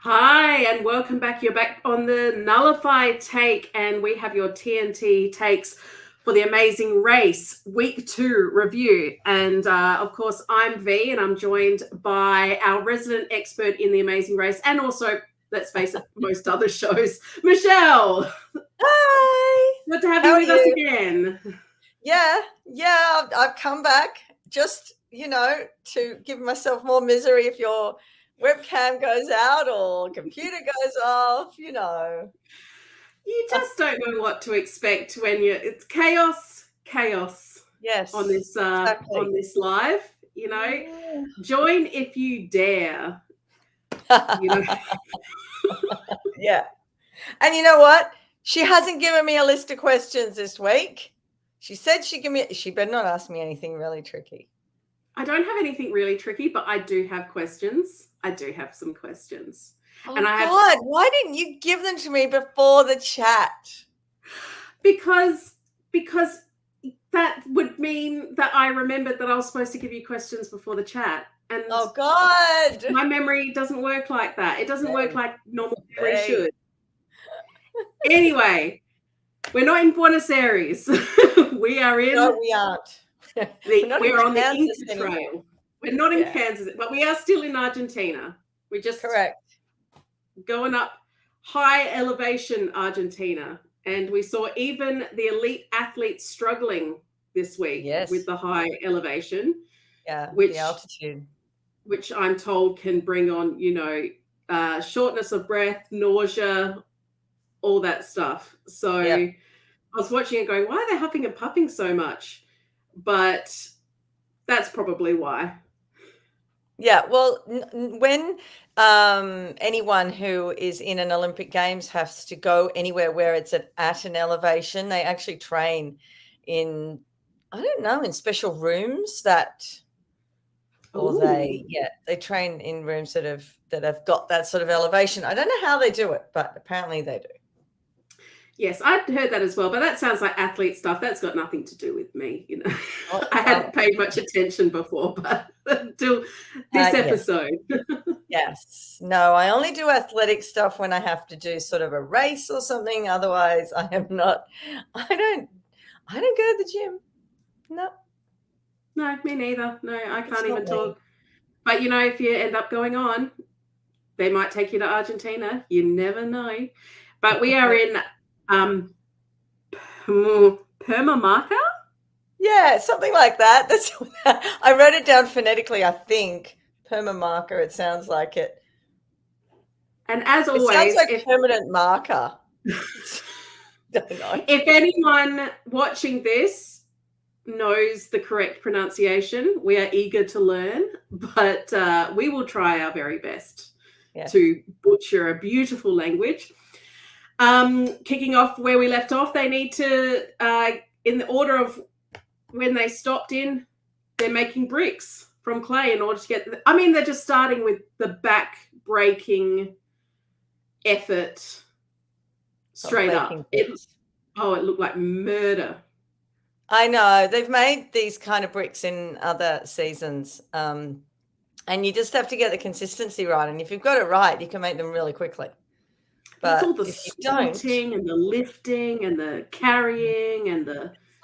Hi, and welcome back. You're back on the Nullify Take, and we have your TNT takes for the Amazing Race Week 2 review. And of course, I'm V, and I'm joined by our resident expert in the Amazing Race, and also, let's face it, most other shows, Michelle. Hi. Good to have you with us again. Yeah, I've come back just, to give myself more misery if your webcam goes out or computer goes off, You just don't know what to expect when it's chaos. Yes. On this exactly. on this live, join if you dare. Yeah. And you know what? She hasn't given me a list of questions this week. She said she better not ask me anything really tricky. I don't have anything really tricky, but I do have questions. I do have some questions. Oh, and why didn't you give them to me before the chat? Because that would mean that I remembered that I was supposed to give you questions before the chat. And oh God, my memory doesn't work like that. It doesn't work like normal memory should. Anyway, we're not in Buenos Aires. We are in. No, we aren't. We're on the Inca Trail. We're not in Kansas, but we are still in Argentina. We're just going up high elevation Argentina. And we saw even the elite athletes struggling this week with the high elevation. Yeah, the altitude. Which I'm told can bring on, shortness of breath, nausea, all that stuff. So I was watching it going, why are they huffing and puffing so much? But that's probably why. Yeah, well, when anyone who is in an Olympic Games has to go anywhere where it's at an elevation, they actually train in, in special rooms they train in rooms that have got that sort of elevation. I don't know how they do it, but apparently they do. Yes, I'd heard that as well, but that sounds like athlete stuff. That's got nothing to do with me, I hadn't paid much attention before, but until this episode. Yes. No, I only do athletic stuff when I have to do sort of a race or something. Otherwise, I don't go to the gym. No. No, me neither. No, I can't even talk. But, if you end up going on, they might take you to Argentina. You never know. But we are in Purmamarca? Yeah, something like that. I wrote it down phonetically, I think. Purmamarca, it sounds like it. And as always, it sounds like permanent marker. Don't know. If anyone watching this knows the correct pronunciation, we are eager to learn, but we will try our very best to butcher a beautiful language. Kicking off where we left off, they need to, in the order of when they stopped in, they're making bricks from clay in order to get, they're just starting with the back-breaking effort straight up. It looked like murder. I know. They've made these kind of bricks in other seasons, and you just have to get the consistency right. And if you've got it right, you can make them really quickly. But it's all the squatting and the lifting and the carrying and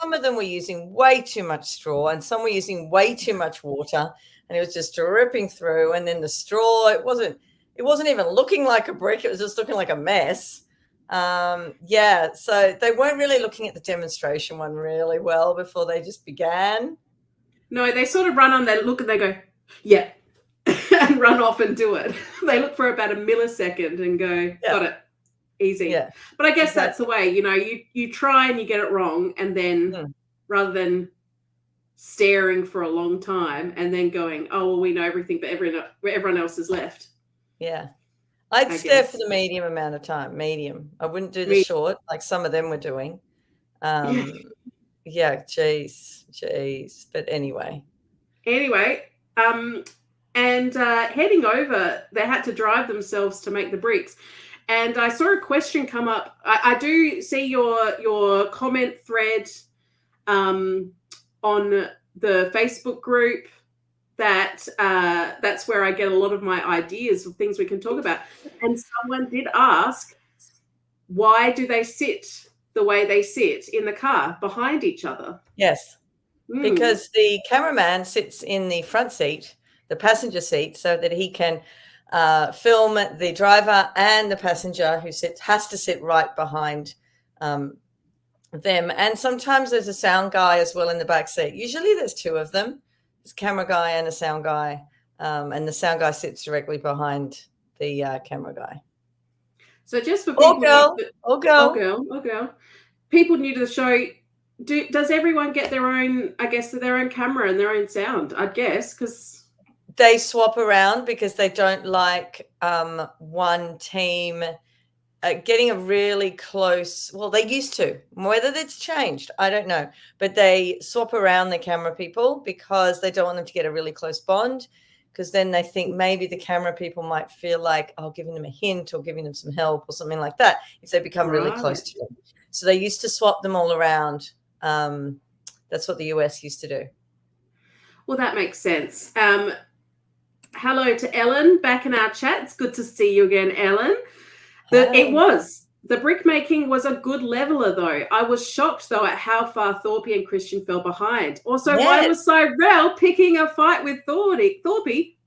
some of them were using way too much straw and some were using way too much water, and it was just dripping through. And then the straw, it wasn't even looking like a brick. It was just looking like a mess. Yeah, so they weren't really looking at the demonstration one really well before they just began. No, they sort of run on, they look and they go, yeah, and run off and do it. They look for about a millisecond and go, got it, easy. Yeah, but I guess that's the way, you try and you get it wrong, and then rather than staring for a long time and then going, oh, well, we know everything, but everyone else is left. Yeah. I'd stare for the medium amount of time. Medium. I wouldn't do the short like some of them were doing. Yeah, geez. But anyway. And heading over, they had to drive themselves to make the bricks. And I saw a question come up. I do see your comment thread on the Facebook group. That's where I get a lot of my ideas of things we can talk about. And someone did ask, why do they sit the way they sit in the car behind each other? Yes, because the cameraman sits in the front seat, the passenger seat, so that he can film the driver and the passenger who has to sit right behind them. And sometimes there's a sound guy as well in the back seat. Usually there's two of them. There's a camera guy and a sound guy. And the sound guy sits directly behind the camera guy. So just for people, girl. People new to the show, does everyone get their own camera and their own sound? I'd guess, because they swap around because they don't like one team getting a really close. Well, they used to. Whether that's changed, I don't know. But they swap around the camera people because they don't want them to get a really close bond, because then they think maybe the camera people might feel like, giving them a hint or giving them some help or something like that if they become really close to them. So they used to swap them all around. That's what the US used to do. Well, that makes sense. Hello to Ellen back in our chat. It's good to see you again, Ellen. The brickmaking was a good leveler, though. I was shocked, though, at how far Thorpe and Christian fell behind. Also, why was Cyrell picking a fight with Thorpe?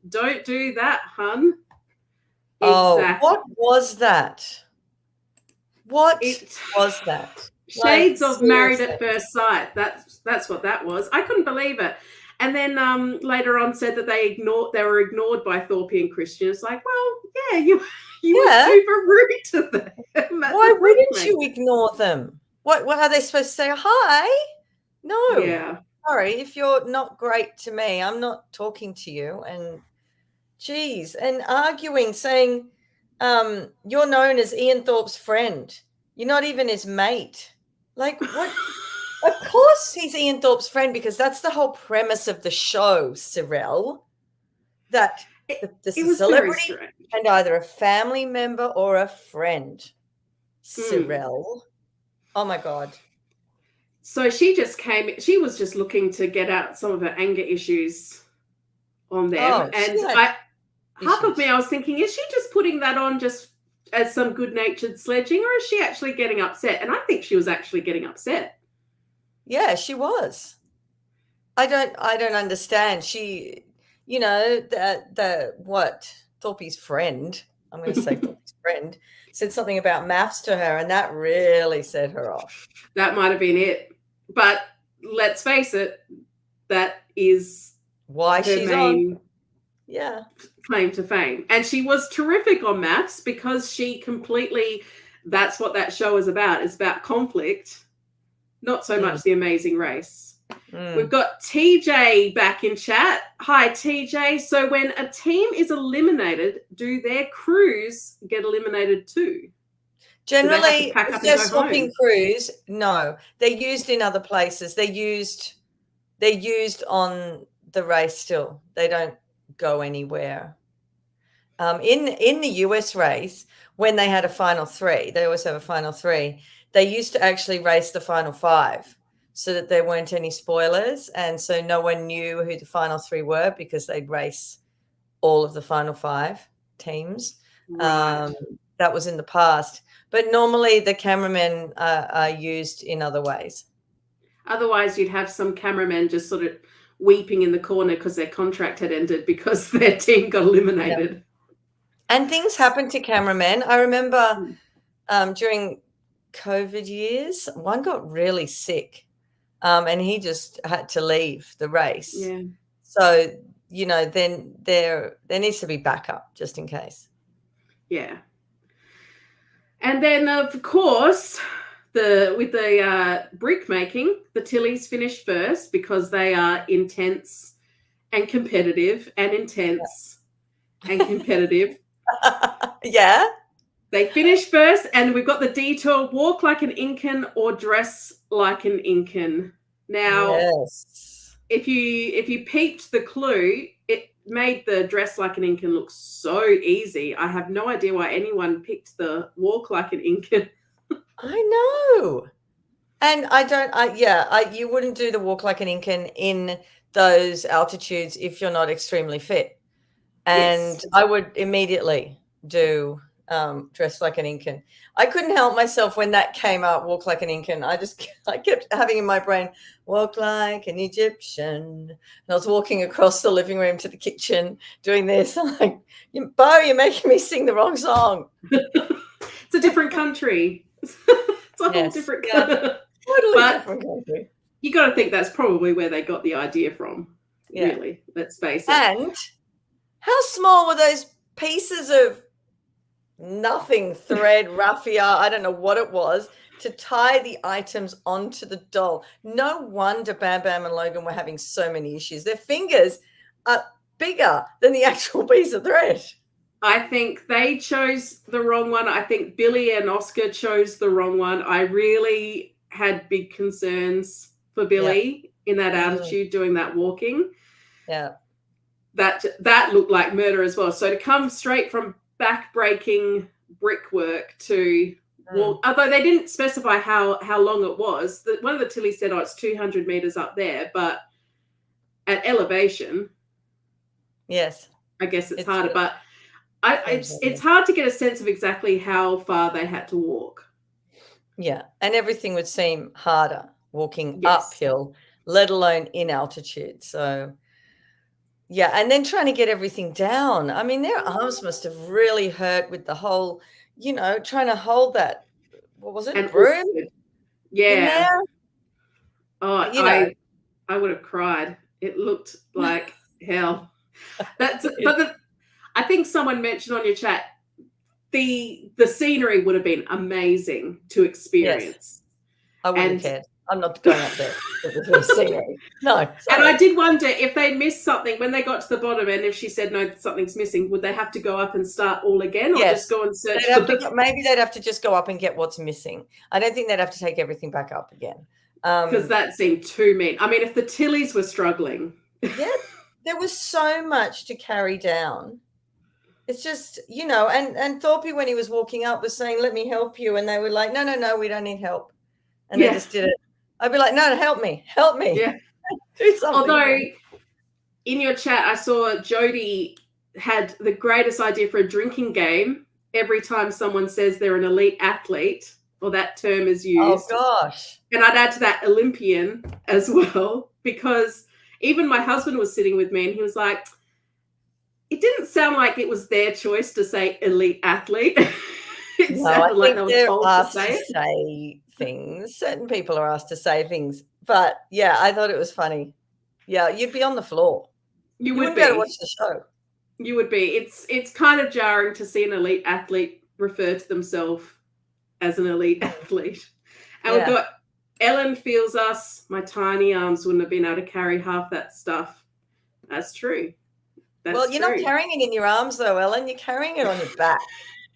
Don't do that, hun. Exactly. What was that? What was that? Shades of Married at First Sight. That's what that was. I couldn't believe it. And then later on said that they were ignored by Thorpe and Christian. It's like, well, yeah, you were super rude to them. Why wouldn't you ignore them? What are they supposed to say? Hi? No. Yeah. Sorry, if you're not great to me, I'm not talking to you. And geez, and arguing, saying you're known as Ian Thorpe's friend. You're not even his mate. Like, what? Of course he's Ian Thorpe's friend, because that's the whole premise of the show, Cyrell, that the celebrity and either a family member or a friend. Cyrell. Oh, my God. So she was just looking to get out some of her anger issues on them. And half of me, I was thinking, is she just putting that on just as some good-natured sledging, or is she actually getting upset? And I think she was actually getting upset. Yeah, she was. I don't understand. She, Thorpe's friend, I'm going to say Thorpe's friend, said something about maths to her, and that really set her off. That might have been it. But let's face it, that is why she's main claim to fame. And she was terrific on maths, because that's what that show is about. It's about conflict. Not so much The Amazing Race. We've got TJ back in chat. Hi, TJ. So when a team is eliminated, do their crews get eliminated too? Generally, if they're swapping crews, no. They're used in other places. They're used on the race still. They don't go anywhere. In the US race, when they had a final three, they always have a final three, they used to actually race the final five so that there weren't any spoilers. And so no one knew who the final three were, because they'd race all of the final five teams. Right. That was in the past. But normally the cameramen are used in other ways. Otherwise, you'd have some cameramen just sort of weeping in the corner because their contract had ended because their team got eliminated. Yep. And things happen to cameramen. I remember during COVID years, one got really sick, and he just had to leave the race. Yeah. So, then there needs to be backup just in case. Yeah. And then, of course, with the brick making, the Tillies finished first because they are intense and competitive and intense and competitive. Yeah. They finished first, and we've got the detour, walk like an Incan or dress like an Incan. Now, yes. if you peeped the clue, it made the dress like an Incan look so easy. I have no idea why anyone picked the walk like an Incan. I know. And you wouldn't do the walk like an Incan in those altitudes if you're not extremely fit. And Yes. I would immediately do dress like an Incan. I couldn't help myself when that came up, walk like an Incan. I kept having in my brain, walk like an Egyptian. And I was walking across the living room to the kitchen doing this. I'm like, Bo, you're making me sing the wrong song. It's a different country. It's a whole different country. Totally different country. You got to think that's probably where they got the idea from. Yeah. Really, let's face it. And how small were those pieces of nothing thread, raffia, I don't know what it was, to tie the items onto the doll? No wonder Bam Bam and Logan were having so many issues. Their fingers are bigger than the actual piece of thread. I think they chose the wrong one. I think Billy and Oscar chose the wrong one. I really had big concerns for Billy in that altitude doing that walking. Yeah. That looked like murder as well. So to come straight from back-breaking brickwork to walk, although they didn't specify how long it was. One of the Tillies said, it's 200 meters up there, but at elevation, yes, I guess it's harder. But it's hard to get a sense of exactly how far they had to walk. Yeah, and everything would seem harder walking uphill, let alone in altitude. So, yeah, and then trying to get everything down. I mean, their arms must have really hurt with the whole, trying to hold that. What was it? And broom? Yeah. Oh, I would have cried. It looked like hell. I think someone mentioned on your chat, the scenery would have been amazing to experience. Yes. I wouldn't have cared. I'm not going up there with the scenery. No. Sorry. And I did wonder if they missed something when they got to the bottom, and if she said no, something's missing, would they have to go up and start all again, or just go and search? Maybe they'd have to just go up and get what's missing. I don't think they'd have to take everything back up again. Because that seemed too mean. I mean, if the Tillies were struggling. Yeah, there was so much to carry down. It's just, and Thorpe, when he was walking up, was saying, let me help you. And they were like, no, we don't need help. And they just did it. I'd be like, no, help me. Yeah. Do something. Although in your chat, I saw Jody had the greatest idea for a drinking game. Every time someone says they're an elite athlete, or that term is used. Oh, gosh. And I'd add to that Olympian as well, because even my husband was sitting with me and he was like, it didn't sound like it was their choice to say elite athlete. It sounded like they were told to say things. Certain people are asked to say things. But, yeah, I thought it was funny. Yeah, you'd be on the floor. You would be able to watch the show. You would be. It's kind of jarring to see an elite athlete refer to themselves as an elite athlete. And we've got Ellen feels us. My tiny arms wouldn't have been able to carry half that stuff. That's true. You're not carrying it in your arms, though, Ellen. You're carrying it on your back.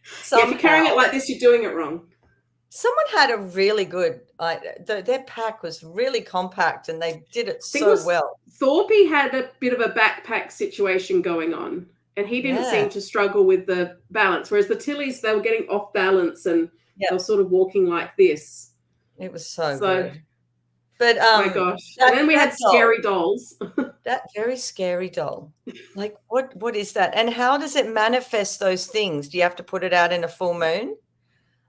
If you're carrying it like this, you're doing it wrong. Someone had a really good, their pack was really compact and they did it so well. Thorpe had a bit of a backpack situation going on and he didn't seem to struggle with the balance. Whereas the Tillies, they were getting off balance and they were sort of walking like this. It was so good. But my gosh. And then we had scary dolls. That very scary doll. Like what is that? And how does it manifest those things? Do you have to put it out in a full moon?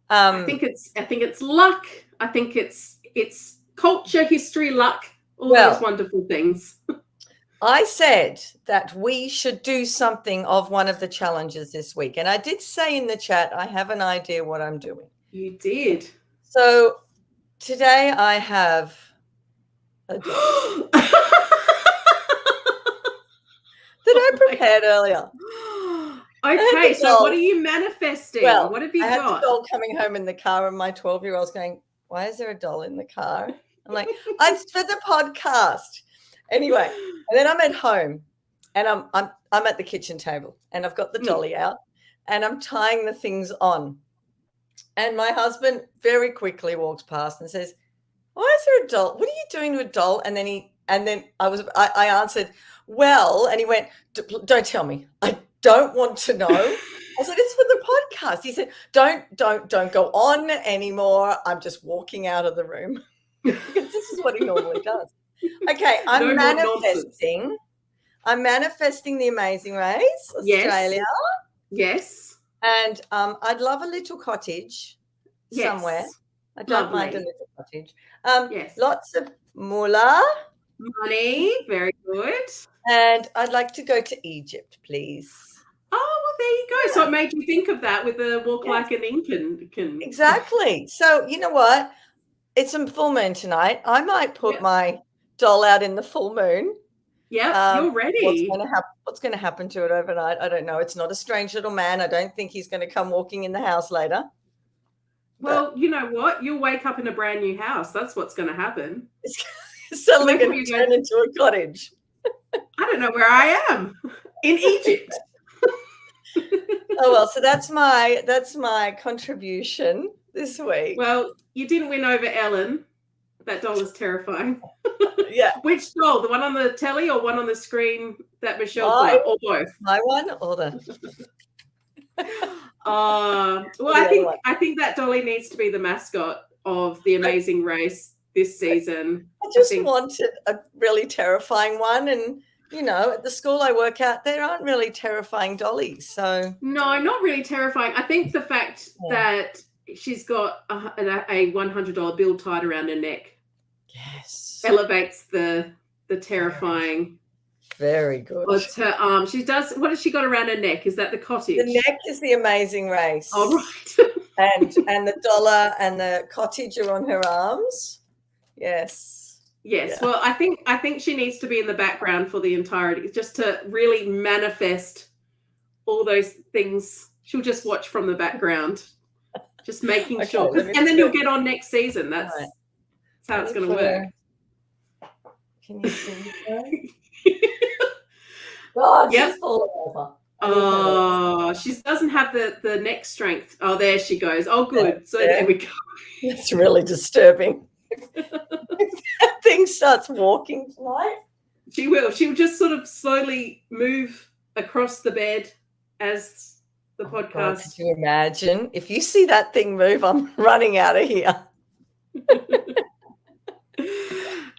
I think it's luck. I think it's culture, history, luck, all those wonderful things. I said that we should do something of one of the challenges this week. And I did say in the chat, I have an idea what I'm doing. You did. So today I have a doll that I prepared earlier. Okay, so what are you manifesting? Well, what have you I had got? the doll coming home in the car, and my 12-year-old's going, "Why is there a doll in the car?" I'm like, "It's for the podcast." Anyway, and then I'm at home, and I'm at the kitchen table, and I've got the dolly out, and I'm tying the things on. And my husband very quickly walks past and says, "Why is there a doll? What are you doing to a doll?" And then I answered, "Well," and he went, "Don't tell me. I don't want to know." I said, "It's for the podcast." He said, Don't go on anymore. I'm just walking out of the room." Because this is what he normally does. Okay, I'm manifesting the Amazing Race, Australia. Yes. And I'd love a little cottage somewhere. I don't mind a little cottage. Yes. Lots of moolah. Money. Very good. And I'd like to go to Egypt, please. Oh, well, there you go. Yeah. So it made you think of that with the walk like an Incan. Exactly. So you know what? It's a full moon tonight. I might put my doll out in the full moon. Yeah, you're ready. What's going to happen to it overnight? I don't know. It's not a strange little man. I don't think he's going to come walking in the house later. Well, you know what? You'll wake up in a brand new house. That's what's going to happen. It's suddenly going to turn into a cottage. I don't know where I am. In Egypt. Oh well, so that's my contribution this week. Well, you didn't win over Ellen. That doll is terrifying. Yeah. Which doll? The one on the telly or one on the screen that Michelle put up, or both? My one or the well, I think that dolly needs to be the mascot of the Amazing Race this season. I just wanted a really terrifying one, and you know, at the school I work at, there aren't really terrifying dollies. So no, not really terrifying. I think the fact that she's got a $100 bill tied around her neck, elevates the terrifying. Very good. But her arm, she does. What has she got around her neck? Is that the cottage? The neck is the Amazing Race. Oh, right. and the dollar and the cottage are on her arms. Yes. Yeah. Well, I think she needs to be in the background for the entirety, just to really manifest all those things. She'll just watch from the background, just making sure. And then you'll get on next season. That's how it's going to work. Can you see her? God, she's falling over. Oh, she doesn't have the neck strength. Oh, there she goes. Oh, good. So there we go. It's really disturbing. If that thing starts walking tonight, she will. She'll just sort of slowly move across the bed as the podcast. God, could you imagine? If you see that thing move, I'm running out of here.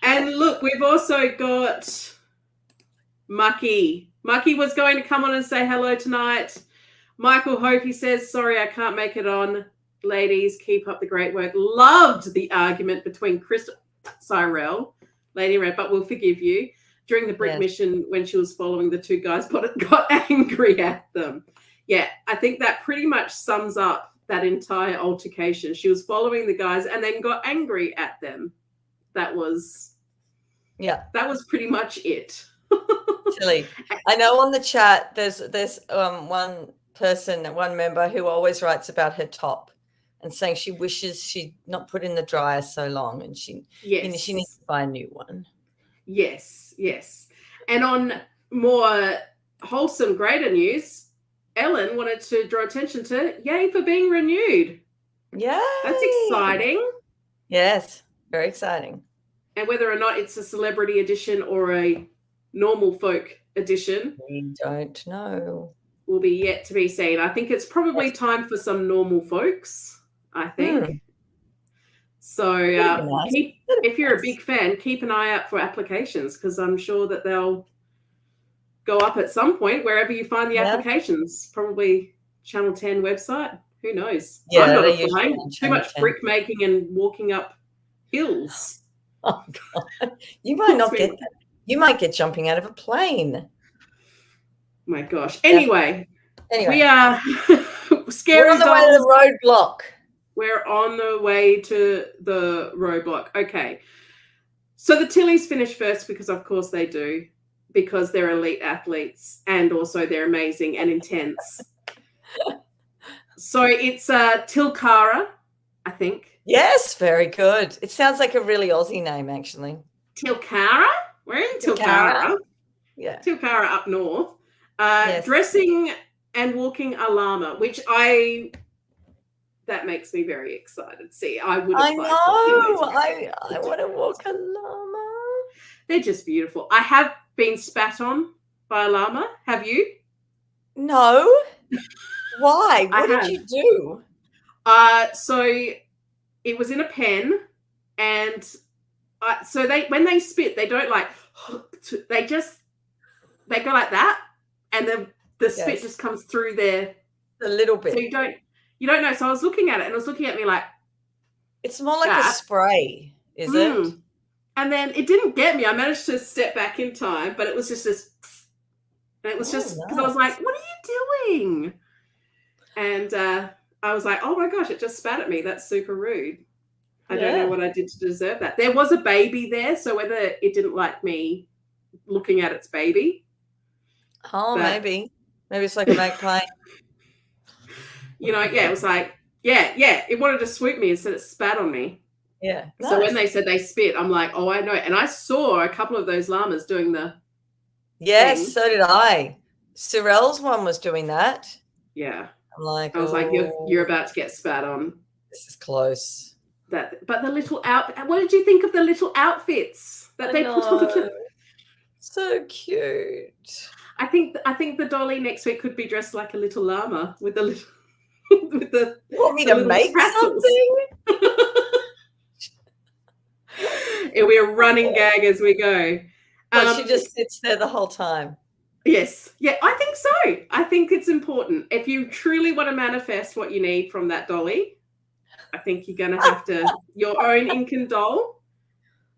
And look, we've also got Mucky. Mucky was going to come on and say hello tonight. Michael Hope, he says, sorry, I can't make it on. Ladies, keep up the great work. Loved the argument between Chris Cyrell, Lady Red, but we'll forgive you, during the brick mission when she was following the two guys, but got angry at them. Yeah, I think that pretty much sums up that entire altercation. She was following the guys and then got angry at them. That was pretty much it. Silly. I know on the chat there's one member who always writes about her top and saying she wishes she'd not put in the dryer so long, and she needs to buy a new one. Yes. And on more wholesome, greater news, Ellen wanted to draw attention to yay for being renewed. Yeah, that's exciting. Yes, very exciting. And whether or not it's a celebrity edition or a normal folk edition, we don't know. Will be yet to be seen. I think it's probably time for some normal folks, I think. So if you're a big fan, keep an eye out for applications, because I'm sure that they'll go up at some point wherever you find the applications. Probably Channel 10 website. Who knows? Yeah, I'm not applying. Too much brick making and walking up hills. Oh God. You might not get that. You might get jumping out of a plane. My gosh. Anyway, we are scary. We're on the way to the roadblock. We're on the way to the roadblock. Okay. So the Tillies finish first because, of course, they do, because they're elite athletes and also they're amazing and intense. So it's Tilcara, I think. Yes, very good. It sounds like a really Aussie name, actually. Tilcara? We're in Tilcara. Yeah. Tilcara up north. Yes. Dressing and walking a llama, which that makes me very excited. See, I would I apply know. for I want to walk a llama. They're just beautiful. I have been spat on by a llama. Have you? No. Why? What did you do? So it was in a pen, and so when they spit, they don't like, they go like that, and the spit just comes through there a little bit. So you don't know. So I was looking at it, and it was looking at me like, it's more like a spray, is it? And then it didn't get me. I managed to step back in time, but it was just this, and it was just because I was like, what are you doing? And I was like, oh my gosh, it just spat at me. That's super rude. I don't know what I did to deserve that. There was a baby there, so whether it didn't like me looking at its baby. Oh, maybe it's like a magpie. It was like, it wanted to swoop me instead it spat on me. Yeah. Nice. So when they said they spit, I'm like, oh, I know. And I saw a couple of those llamas doing the Yes, thing. so did I. Sorel's one was doing that. Yeah. I'm like, I was like, you're about to get spat on. This is close. But the little what did you think of the little outfits that they put on? So cute. I think the dolly next week could be dressed like a little llama with the little with the. You want me to make something? It'll be a running gag as we go. Well, she just sits there the whole time. Yes. Yeah, I think so. I think it's important. If you truly want to manifest what you need from that dolly, I think you're going to have to, your own Incan doll,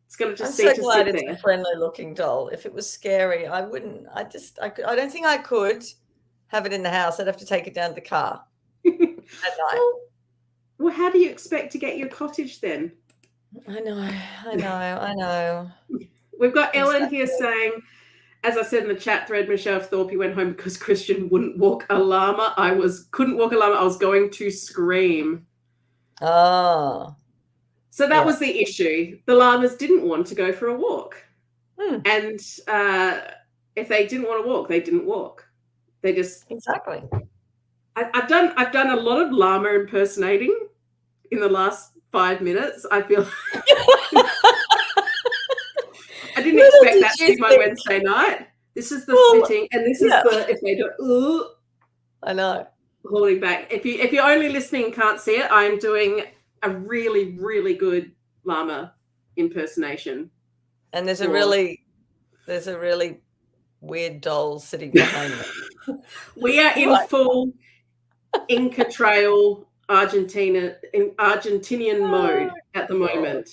it's going to just I'm so glad it's a friendly looking doll. If it was scary, I wouldn't. I don't think I could have it in the house. I'd have to take it down to the car at night. Well, how do you expect to get your cottage then? I know. We've got Ellen here saying, as I said in the chat thread, Michelle Thorpe went home because Christian wouldn't walk a llama. Couldn't walk a llama. I was going to scream. Oh. So that was the issue. The llamas didn't want to go for a walk. And if they didn't want to walk, they didn't walk. They just... Exactly. I've done a lot of llama impersonating in the last 5 minutes. I feel... I didn't expect that to be my Wednesday night. This is the spitting, and this is the, if they do, I know. Holding back. If you're only listening and can't see it, I'm doing a really, really good llama impersonation. And there's a really weird doll sitting behind me. We are in full Inca Trail Argentinian mode at the moment.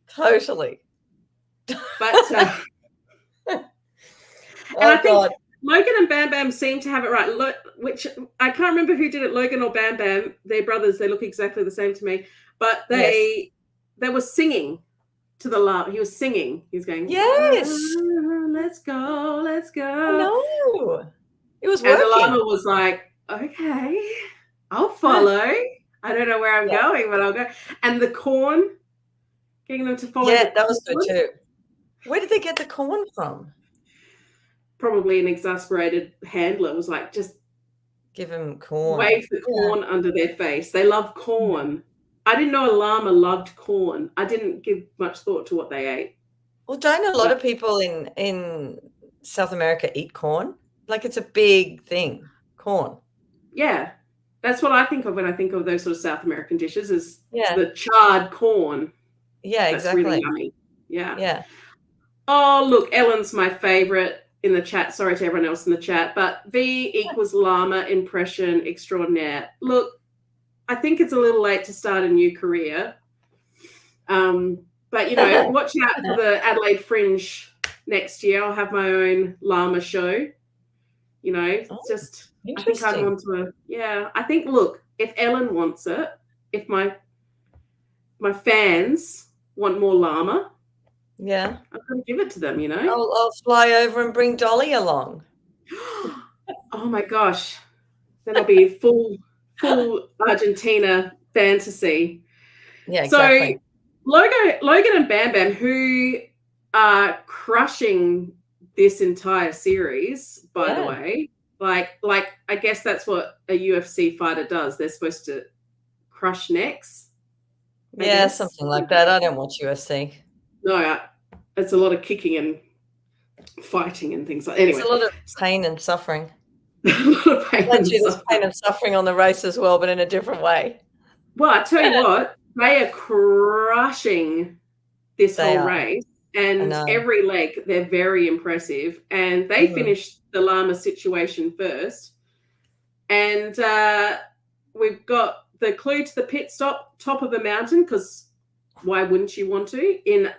Totally. But and I think Logan and Bam Bam seem to have it right. Which I can't remember who did it, Logan or Bam Bam. They're brothers. They look exactly the same to me. But they were singing to the llama. He was singing. He was going, yes, let's go, let's go. No, it was working. And the llama was like, okay, I'll follow. I don't know where I'm going, but I'll go. And the corn, getting them to follow. Yeah, that was good too. Where did they get the corn from? Probably an exasperated handler was like, just give them corn. Wave the corn under their face. They love corn. I didn't know a llama loved corn. I didn't give much thought to what they ate. Well, don't a lot of people in South America eat corn? Like it's a big thing, corn. Yeah. That's what I think of when I think of those sort of South American dishes is the charred corn. Yeah, exactly. That's really yummy. Yeah. Yeah. Oh, look, Ellen's my favorite in the chat. Sorry to everyone else in the chat, but V equals llama impression extraordinaire. Look, I think it's a little late to start a new career. But, watch out for the Adelaide Fringe next year. I'll have my own llama show. It's just, I think I'm on to I think, look, if Ellen wants it, if my my fans want more llama, yeah, I'm going to give it to them, you know? I'll fly over and bring Dolly along. Oh my gosh. Then I'll be full Argentina fantasy. Yeah, So exactly. Logan and Bam Bam, who are crushing this entire series, by the way. Like I guess that's what a UFC fighter does. They're supposed to crush necks. Yeah, something like that. I don't watch UFC. No, it's a lot of kicking and fighting and things like that. Anyway. It's a lot of pain and suffering. A lot of pain and suffering on the race as well, but in a different way. Well, I tell you what, they are crushing this whole race. And every leg, they're very impressive. And they finished the llama situation first. And we've got the clue to the pit stop, top of a mountain, because why wouldn't you want to? In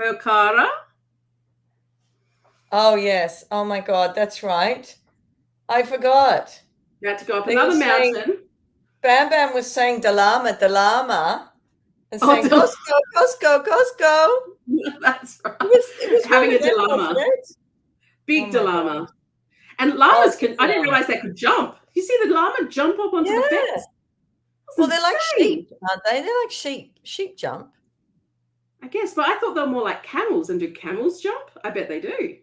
Hercara. Oh, yes. Oh, my God. That's right. I forgot. You had to go up another mountain. Bam Bam was saying the llama. And saying, Costco. That's right. It was having a dilemma. Big dilemma. And llamas I didn't realize they could jump. You see the llama jump up onto the fence? Well, they're like sheep, aren't they? They're like sheep. Sheep jump. I guess, but I thought they were more like camels. And do camels jump? I bet they do.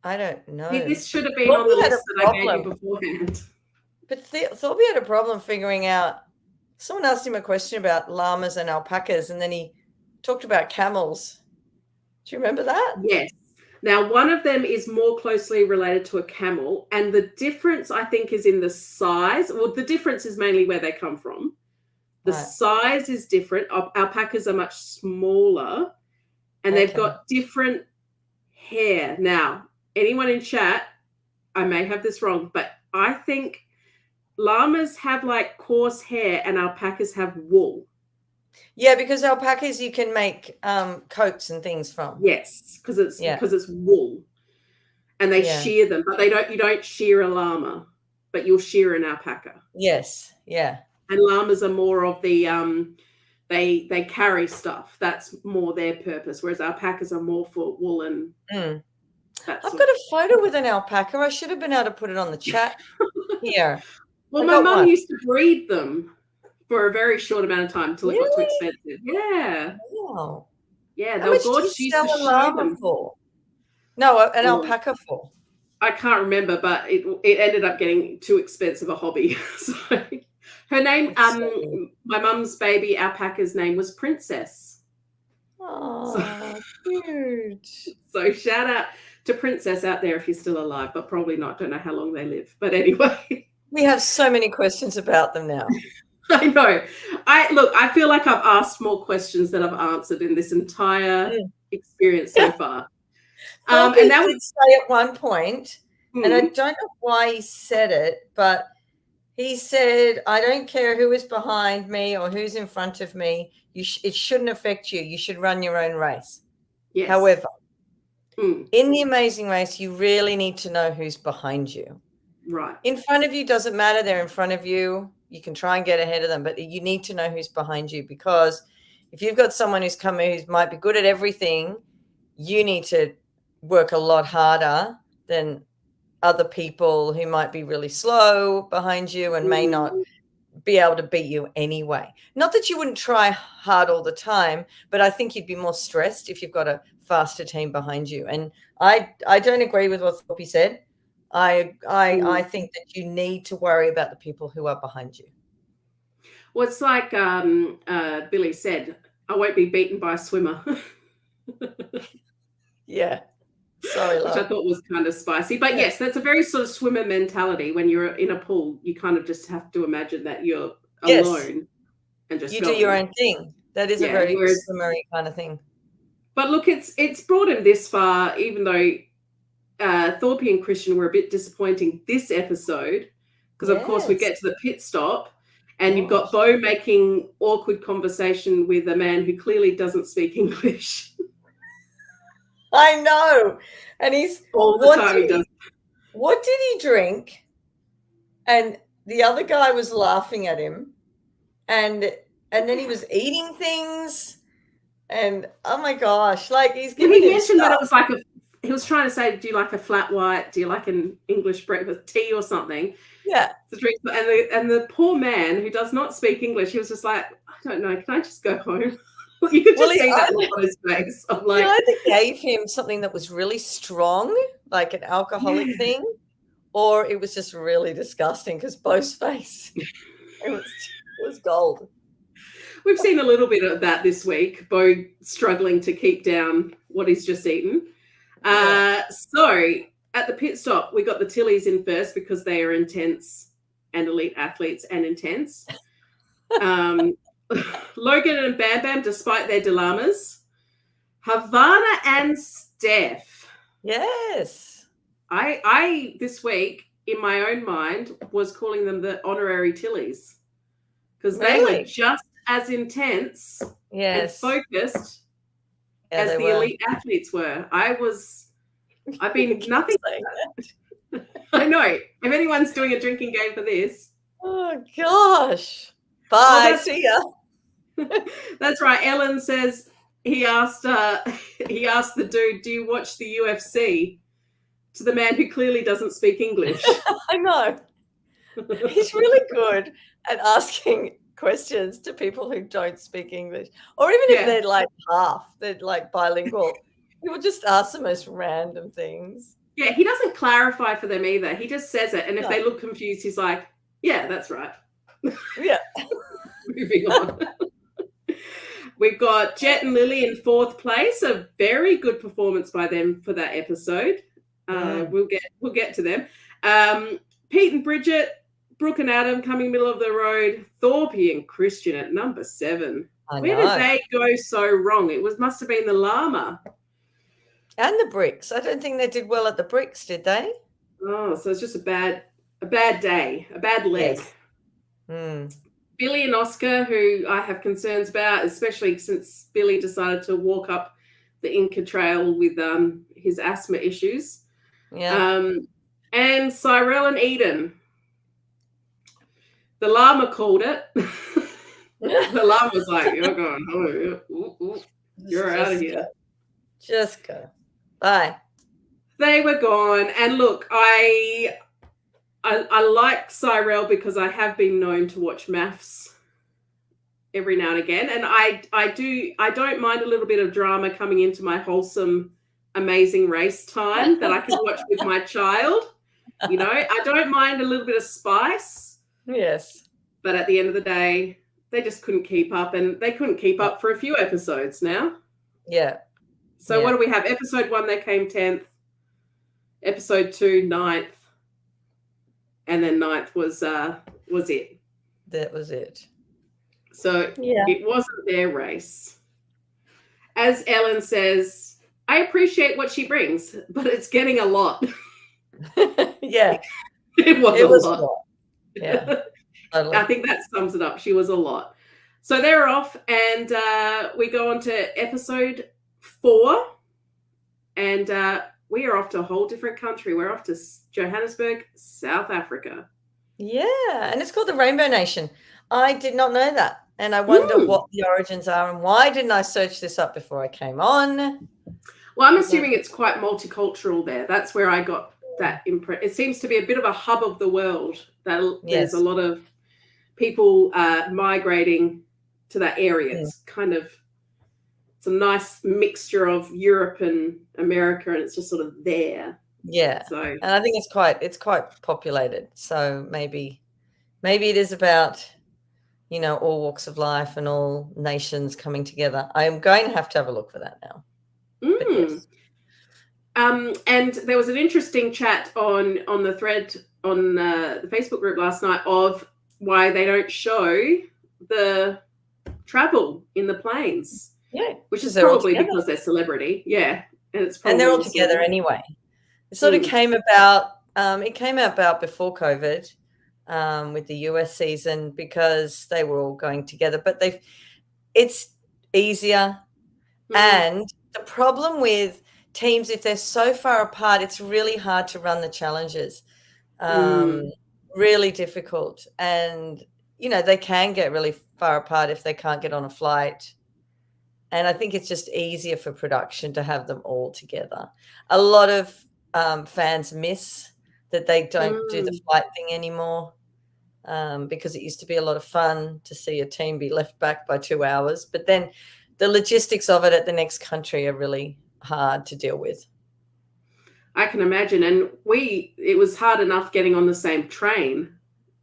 I don't know. This should have been on the list that I gave you beforehand. But Thorby had a problem figuring out. Someone asked him a question about llamas and alpacas, and then he talked about camels. Do you remember that? Yes. Now, one of them is more closely related to a camel, and the difference, I think, is in the size. Well, the difference is mainly where they come from. The size is different. Alpacas are much smaller, and they've got different hair. Now, anyone in chat, I may have this wrong, but I think llamas have like coarse hair and alpacas have wool. Yeah, because alpacas you can make coats and things from. Yes, because it's wool, and they shear them, but you don't shear a llama, but you'll shear an alpaca. Yes, yeah. And llamas are more of the they carry stuff. That's more their purpose, whereas alpacas are more for wool and. I've got a photo with an alpaca. I should have been able to put it on the chat here. Well, my mum used to breed them for a very short amount of time until it got too expensive. Yeah. Wow. Yeah, they were gorgeous. She used to sell them for. No, an alpaca for. I can't remember, but it ended up getting too expensive a hobby. So her name, my mum's baby alpaca's name was Princess. Oh, cute. So shout out to Princess out there if you're still alive, but probably not. Don't know how long they live. But anyway. We have so many questions about them now. I know. I feel like I've asked more questions than I've answered in this entire experience so far. And that would say at one point, and I don't know why he said it, but he said, I don't care who is behind me or who's in front of me. It shouldn't affect you. You should run your own race. Yes. However, in the Amazing Race, you really need to know who's behind you. Right. In front of you doesn't matter. They're in front of you. You can try and get ahead of them, but you need to know who's behind you, because if you've got someone who's coming who might be good at everything, you need to work a lot harder than other people who might be really slow behind you and may not be able to beat you anyway. Not that you wouldn't try hard all the time, but I think you'd be more stressed if you've got a faster team behind you. And I don't agree with what Thorpe said. I think that you need to worry about the people who are behind you. Well, it's like Billy said, I won't be beaten by a swimmer. Yeah. Sorry, love. Which I thought was kind of spicy. But yes, that's a very sort of swimmer mentality. When you're in a pool, you kind of just have to imagine that you're alone and just you do your own thing. That is a very swimmery kind of thing. But look, it's brought him this far, even though Thorpe and Christian were a bit disappointing this episode, because of course we get to the pit stop and you've got Bo making awkward conversation with a man who clearly doesn't speak English. I know. And he's all the time he does. What did he drink? And the other guy was laughing at him. And and then he was eating things, and oh my gosh, like he's He giving him mentioned that stuff. it was like he was trying to say, do you like a flat white? Do you like an English breakfast tea or something? Yeah. To drink, and the poor man who does not speak English, he was just like, I don't know, can I just go home? You could just see that look on his face. I'm like, he either gave him something that was really strong, like an alcoholic thing, or it was just really disgusting because Bo's face, it was gold. We've seen a little bit of that this week, Bo struggling to keep down what he's just eaten. So at the pit stop, we got the Tillies in first because they are intense and elite athletes and intense. Logan and Bam Bam, despite their dilemmas. Havana and Steph. Yes. I this week, in my own mind, was calling them the honorary Tillies because they were just as intense and focused as the elite athletes were. I've been nothing. I know. If anyone's doing a drinking game for this. Oh, gosh. Bye. See ya. That's right. Ellen says he asked the dude, do you watch the UFC? To the man who clearly doesn't speak English. I know. He's really good at asking questions to people who don't speak English. Or even if they're like they're like bilingual. He will just ask the most random things. Yeah, he doesn't clarify for them either. He just says it. And if they look confused, he's like, yeah, that's right. Yeah. Moving on. We've got Jet and Lily in fourth place. A very good performance by them for that episode. We'll get to them. Pete and Bridget, Brooke and Adam coming middle of the road. Thorpe and Christian at number 7. Where did they go so wrong? It must have been the llama. And the bricks. I don't think they did well at the bricks, did they? Oh, so it's just a bad day, a bad leg. Yes. Billy and Oscar, who I have concerns about, especially since Billy decided to walk up the Inca Trail with his asthma issues. Yeah. And Cyrell and Eden. The llama called it. The llama was like, you're going home. You're out of here. Just go. Bye. They were gone. And look, I like Cyrell because I have been known to watch maths every now and again. And I don't mind a little bit of drama coming into my wholesome, amazing race time that I can watch with my child. You know, I don't mind a little bit of spice. Yes. But at the end of the day, they just couldn't keep up, and they couldn't keep up for a few episodes now. Yeah. So what do we have? Episode 1, they came 10th. Episode 2, 9th. And then 9th was it. That was it. So it wasn't their race. As Ellen says, I appreciate what she brings, but it's getting a lot. Yeah. It was a lot. Yeah. Totally. I think that sums it up. She was a lot. So they're off, and we go on to episode 4, and we are off to a whole different country. We're off to Johannesburg, South Africa. Yeah, and it's called the Rainbow Nation. I did not know that, and I wonder what the origins are, and why didn't I search this up before I came on? Well, I'm assuming it's quite multicultural there. That's where I got that impression. It seems to be a bit of a hub of the world. There's a lot of people migrating to that area. It's kind of, it's a nice mixture of Europe and America, and it's just sort of there. Yeah. So, and I think it's quite populated. So maybe it is about, you know, all walks of life and all nations coming together. I am going to have a look for that now. Yes. And there was an interesting chat on the thread on the Facebook group last night of why they don't show the travel in the planes. Yeah, which is probably because they're celebrity. Yeah, and they're all together anyway. It sort of came about. It came about before COVID, with the US season, because they were all going together. But it's easier, and the problem with teams, if they're so far apart, it's really hard to run the challenges. Really difficult, and you know they can get really far apart if they can't get on a flight. And I think it's just easier for production to have them all together. A lot of fans miss that they don't do the flight thing anymore, because it used to be a lot of fun to see a team be left back by 2 hours. But then the logistics of it at the next country are really hard to deal with. I can imagine. And it was hard enough getting on the same train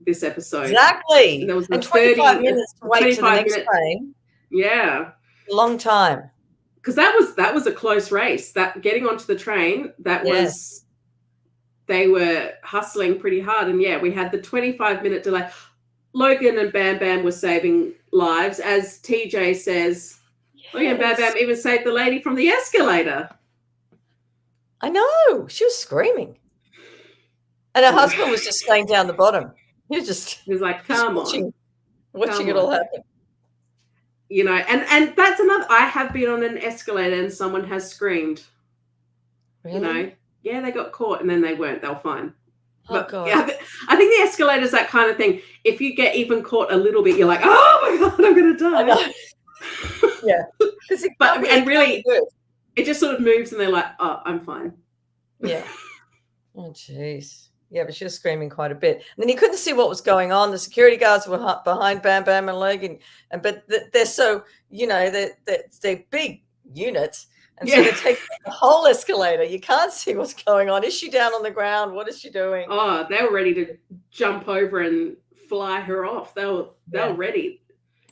this episode. Exactly. There was 25 minutes to wait to the next train. Yeah. A long time. Because that was a close race. That getting onto the train, was they were hustling pretty hard. And we had the 25-minute delay. Logan and Bam Bam were saving lives. As TJ says, Logan and Bam Bam even saved the lady from the escalator. I know. She was screaming. And her husband was just staying down the bottom. He was like, come on. Watching it all happen. You know, and that's another. I have been on an escalator and someone has screamed. Really? You know, they got caught and then they weren't. They were fine. Oh, God. Yeah, I think the escalator is that kind of thing. If you get even caught a little bit, you're like, oh my God, I'm going to die. I know. Yeah. And really, it just sort of moves and they're like, oh, I'm fine. Yeah. Oh, jeez. Yeah, but she was screaming quite a bit. And then you couldn't see what was going on. The security guards were behind Bam Bam and Logan. But they're so, they're big units. And so they take the whole escalator. You can't see what's going on. Is she down on the ground? What is she doing? Oh, they were ready to jump over and fly her off. They were ready.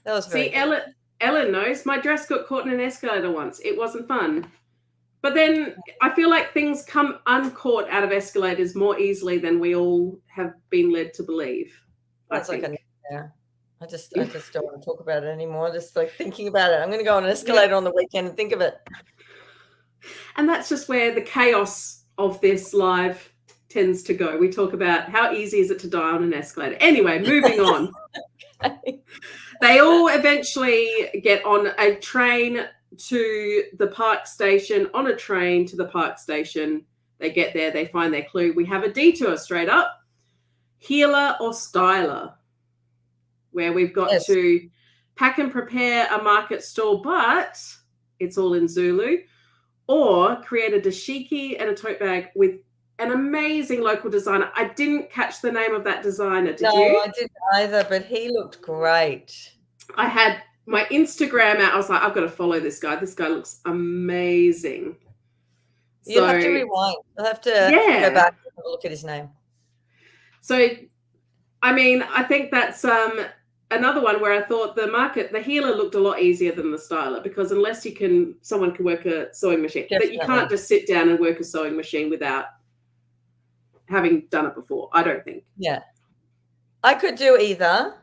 That was very good. Ellen knows. My dress got caught in an escalator once. It wasn't fun. But then I feel like things come uncaught out of escalators more easily than we all have been led to believe. That's like a nightmare. I just don't want to talk about it anymore. Just like thinking about it. I'm going to go on an escalator on the weekend and think of it. And that's just where the chaos of this live tends to go. We talk about how easy is it to die on an escalator. Anyway, moving on. Okay. They all eventually get on a train to the park station, on a train to the park station. They get there, they find their clue. We have a detour straight up. Healer or styler, where we've got to pack and prepare a market stall, but it's all in Zulu, or create a dashiki and a tote bag with an amazing local designer. I didn't catch the name of that designer. Did you? No, I didn't either, but he looked great. I had my Instagram out. I was like, I've got to follow this guy. This guy looks amazing. You'll have to rewind. You'll have to go back and have a look at his name. So, I mean, I think that's another one where I thought the healer looked a lot easier than the styler, because unless someone can work a sewing machine, Definitely. But you can't just sit down and work a sewing machine without having done it before, I don't think. Yeah. I could do either,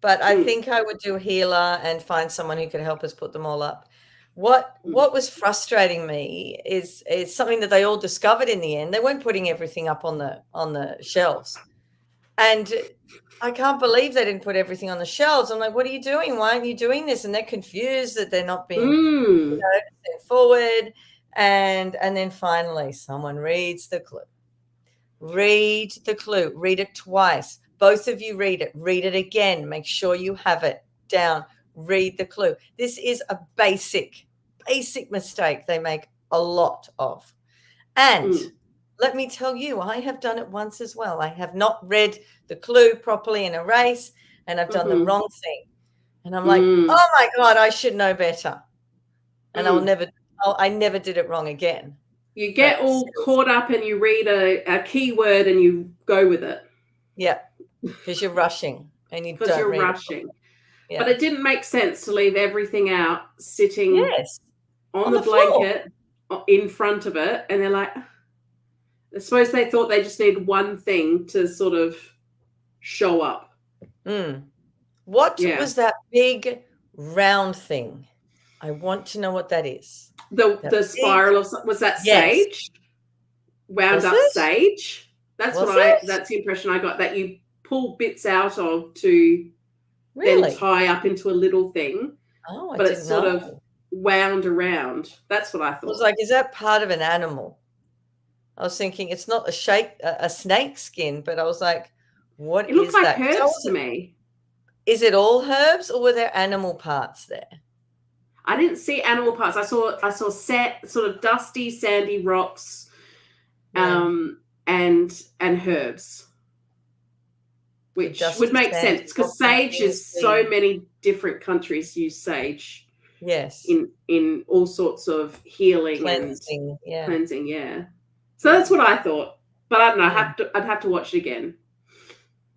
but I think I would do healer and find someone who could help us put them all up. What was frustrating me is something that they all discovered in the end. They weren't putting everything up on the shelves. And I can't believe they didn't put everything on the shelves. I'm like, what are you doing? Why aren't you doing this? And they're confused that they're not being sent forward. And then finally someone reads the clue. Read the clue. Read it twice. Both of you read it. Read it again. Make sure you have it down. Read the clue. This is a basic mistake they make a lot of. And let me tell you, I have done it once as well. I have not read the clue properly in a race, and I've done the wrong thing. And I'm like, oh my God, I should know better. And I never did it wrong again. You get all caught up and you read a keyword and you go with it. Yeah, because you're rushing and you don't you're read rushing. Yeah. But it didn't make sense to leave everything out sitting on the blanket in front of it. And they're like, I suppose they thought they just needed one thing to sort of show up. What was that big round thing? I want to know what that is. The spiral was that sage? Wound up sage? That's that's the impression I got, that you pull bits out of to then tie up into a little thing. Oh, but it's sort of wound around. That's what I thought. I was like, is that part of an animal? I was thinking it's not a snake skin, but I was like, what is that? It looked like hers to me. is it all herbs or were there animal parts there? I didn't see animal parts. I saw sort of dusty, sandy rocks, and herbs, which would make sense because sage is so many different countries use sage. Yes. In all sorts of healing cleansing, and cleansing. Yeah. So that's what I thought, but I don't know. I'd have to watch it again.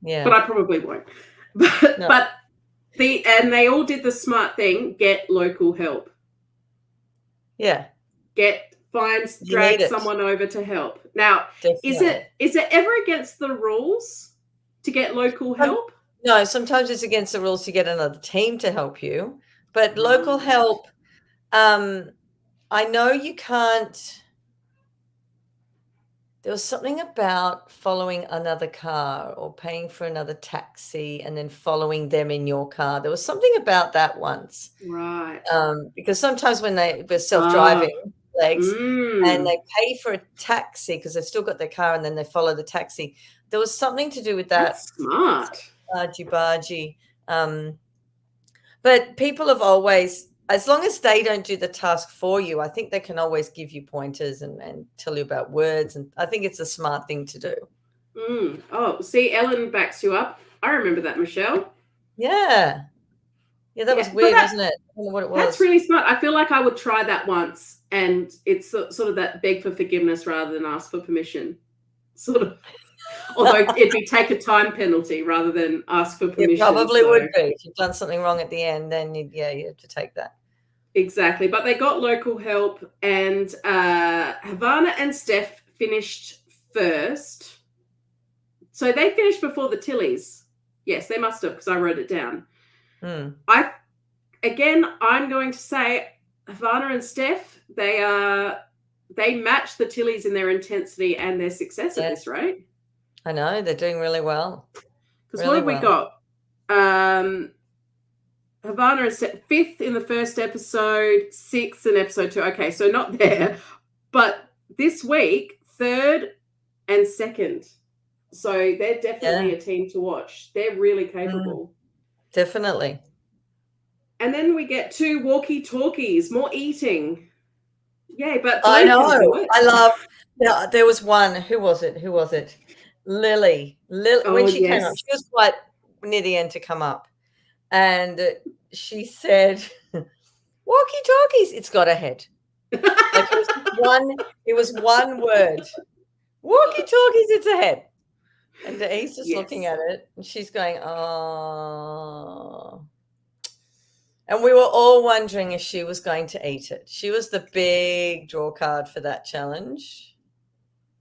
Yeah. But I probably won't. But they all did the smart thing: get local help. Yeah. Drag someone over to help. Now, definitely. Is it ever against the rules to get local help? No, sometimes it's against the rules to get another team to help you, but local help, I know you can't. There was something about following another car or paying for another taxi and then following them in your car. There was something about that once. Right. Because sometimes when they were self-driving legs and they pay for a taxi because they've still got their car and then they follow the taxi, there was something to do with that. That's smart. Bargy. But people have always, as long as they don't do the task for you, I think they can always give you pointers and tell you about words. And I think it's a smart thing to do. Oh, see, Ellen backs you up. I remember that, Michelle. Yeah. Yeah, that was weird, wasn't it? I don't know what it was. That's really smart. I feel like I would try that once, and it's sort of that beg for forgiveness rather than ask for permission. Sort of. Although it'd be take a time penalty rather than ask for permission. It probably would be. If you've done something wrong at the end, then you have to take that. Exactly. But they got local help, and Havana and Steph finished first. So they finished before the Tillies. Yes, they must have, because I wrote it down. I'm going to say Havana and Steph, they match the Tillies in their intensity and their success at this rate. I know, they're doing really well. Because what have we got? Havana is 5th in the first episode, 6th in episode 2. Okay, so not there. But this week, 3rd and 2nd. So they're definitely a team to watch. They're really capable. Definitely. And then we get 2 walkie-talkies, more eating. Yay, but I know. I love. There was one. Who was it? Lily. When she came up, she was quite near the end to come up, and she said, "Walkie-talkies." It's got a head. Like it was one word. Walkie-talkies. It's a head. And he's just looking at it, and she's going, "Oh." And we were all wondering if she was going to eat it. She was the big draw card for that challenge.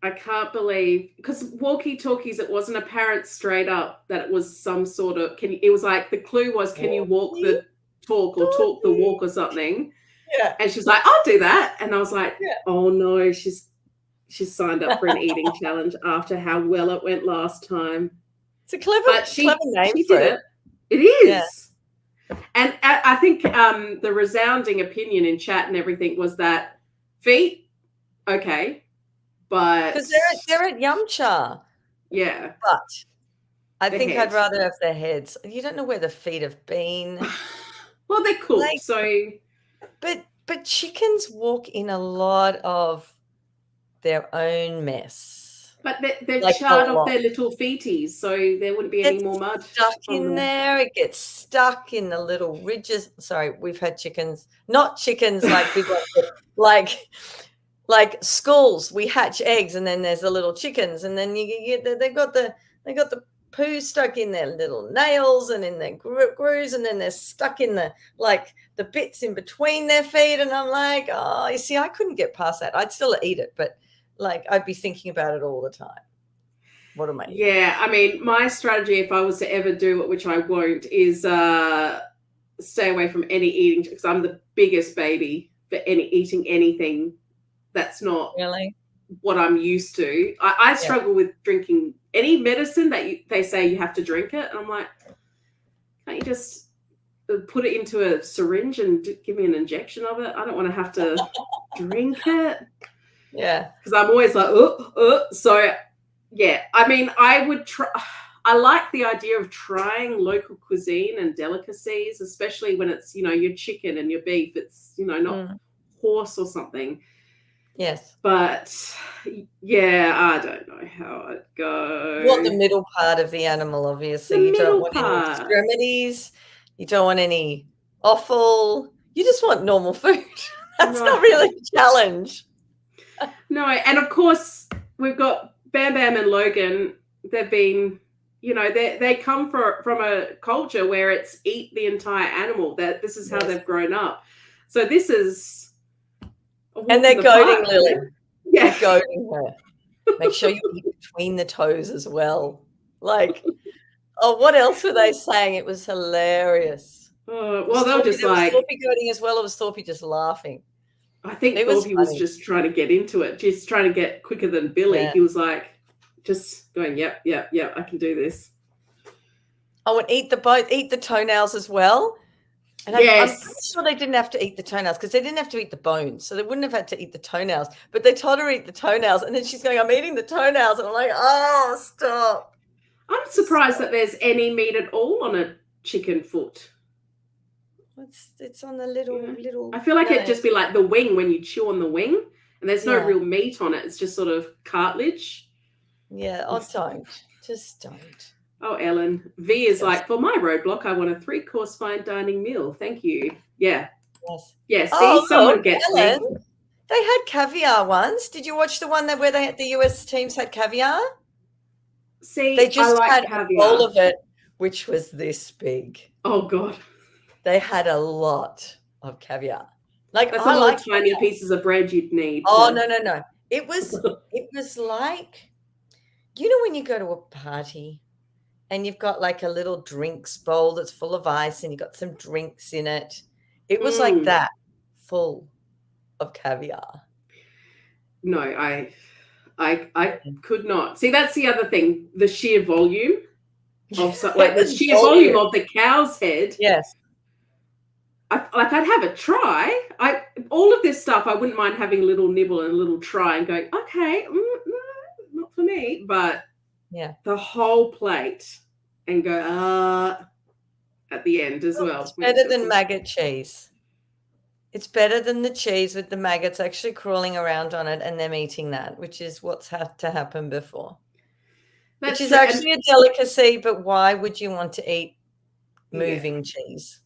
I can't believe, because walkie-talkies, it wasn't apparent straight up that it was some sort of, it was like the clue was, can you walk the talk or talk the walk or something? Yeah. And she's like, I'll do that. And I was like, oh no, she's signed up for an eating challenge after how well it went last time. It's a clever name for it. It is. Yeah. And I think the resounding opinion in chat and everything was that feet, okay, but because they're at Yumcha. Yeah, but I think I'd rather have their heads. You don't know where the feet have been. Well, they're cool. But chickens walk in a lot of their own mess. But they've charred off their little feeties, so there wouldn't be any more mud stuck in there. It gets stuck in the little ridges. Sorry, we've had chickens, not chickens like big ones, but like schools. We hatch eggs, and then there's the little chickens, and then they got the poo stuck in their little nails and in their grooves, and then they're stuck in the bits in between their feet. And I'm like, oh, you see, I couldn't get past that. I'd still eat it, but I'd be thinking about it all the time. What am I eating? Yeah, I mean, my strategy, if I was to ever do it, which I won't, is stay away from any eating, because I'm the biggest baby for eating anything that's not really what I'm used to. I struggle with drinking any medicine that they say you have to drink it, and I'm like, can't you just put it into a syringe and give me an injection of it? I don't want to have to drink it. Yeah, because I'm always like, so yeah. I mean, I would try. I like the idea of trying local cuisine and delicacies, especially when it's, your chicken and your beef. It's, not horse or something. Yes. But yeah, I don't know how it goes. You want the middle part of the animal, obviously. You don't want any extremities. You don't want any offal. You just want normal food. That's not really a challenge. No, and of course we've got Bam Bam and Logan. They've been, they come from a culture where it's eat the entire animal. That this is how they've grown up. So this is. And they're goading Lily. Yeah. They're goading her. Make sure you eat between the toes as well. Like, what else were they saying? It was hilarious. Well, they were just like. Was Thorpe goading as well, or was Thorpe just laughing? I think Thorpe was just trying to get into it, just trying to get quicker than Billy. Yeah. He was like, just going, yep, I can do this. Oh, and eat the toenails as well. And I'm pretty sure they didn't have to eat the toenails because they didn't have to eat the bones. So they wouldn't have had to eat the toenails. But they told her to eat the toenails. And then she's going, I'm eating the toenails. And I'm like, oh, stop. I'm surprised that there's any meat at all on a chicken foot. It's on the little. I feel like it'd just be like the wing when you chew on the wing. And there's no real meat on it. It's just sort of cartilage. Yeah, don't. Just don't. Oh, Ellen. V is like, for my roadblock, I want a 3-course fine dining meal. Thank you. Yeah. Yes. Yeah, see, someone gets Ellen, me. They had caviar once. Did you watch the one where the US teams had caviar? See, they just had caviar. All of it, which was this big. Oh, God. They had a lot of caviar. Like, that's all tiny pieces of bread you'd need. Oh, no. It was like, when you go to a party and you've got like a little drinks bowl that's full of ice and you've got some drinks in it. It was like that, full of caviar. No, I could not. See, that's the other thing, the sheer volume of the sheer volume of the cow's head. Yes. I'd have a try. All of this stuff, I wouldn't mind having a little nibble and a little try and going, okay, no, not for me. But the whole plate and go, at the end as well. It's better than maggot cheese. It's better than the cheese with the maggots actually crawling around on it and them eating that, which is what's had to happen before. Which is actually a delicacy, but why would you want to eat moving cheese?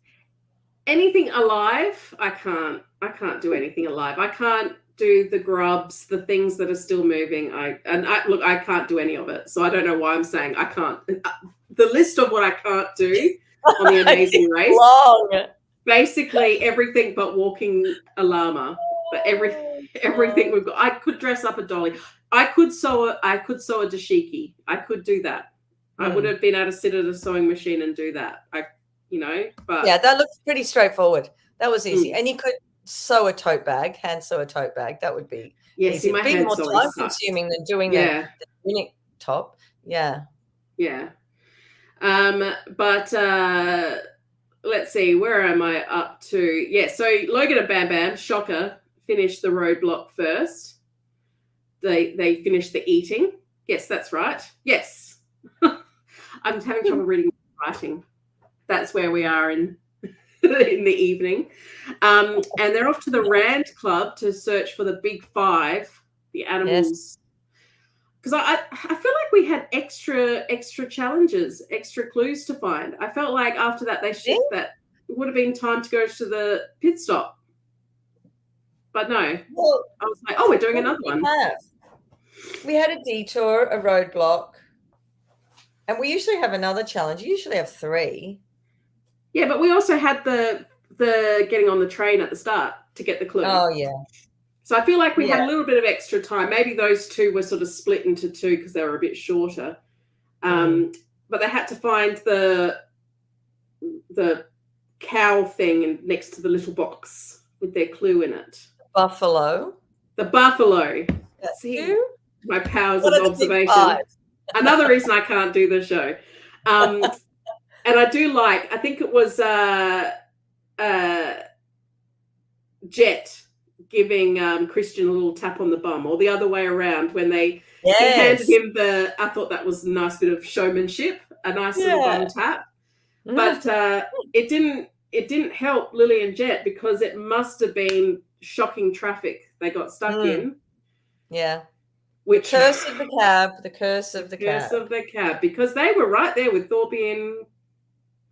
Anything alive, I can't do anything alive. I can't do the grubs, the things that are still moving. I can't do any of it. So I don't know why I'm saying I can't. The list of what I can't do on the Amazing Race. Long. Basically everything but walking a llama. But everything we've got. I could dress up a dolly. I could sew a dashiki. I could do that. I would have been able to sit at a sewing machine and do that. But yeah, that looks pretty straightforward. That was easy. And you could sew a tote bag, hand sew a tote bag. That would be easy. It'd be more time consuming than doing the unit top. Yeah. Yeah. But let's see, where am I up to? Yeah, so Logan and Bam Bam, shocker, finished the roadblock first. They finished the eating. Yes, that's right. Yes. I'm having trouble reading and writing. That's where we are in the evening. And they're off to the Rand Club to search for the big 5, the animals. Because I feel like we had extra challenges, extra clues to find. I felt like after that that it would have been time to go to the pit stop. But no. Well, I was like, we're doing another one. We had a detour, a roadblock. And we usually have another challenge. You usually have 3. Yeah, but we also had the getting on the train at the start to get the clue. Oh, yeah. So I feel like we had a little bit of extra time. Maybe those 2 were sort of split into 2 because they were a bit shorter. But they had to find the cow thing next to the little box with their clue in it. Buffalo. The buffalo. See, my powers of observation. Another reason I can't do the show. And I do I think it was Jet giving Christian a little tap on the bum, or the other way around when he handed Yes. him I thought that was a nice bit of showmanship, a nice little bum tap. But it didn't help Lily and Jet, because it must have been shocking traffic they got stuck in. Yeah. Which the curse of the cab, the curse of the curse cab. of the cab, because they were right there with Thorpe and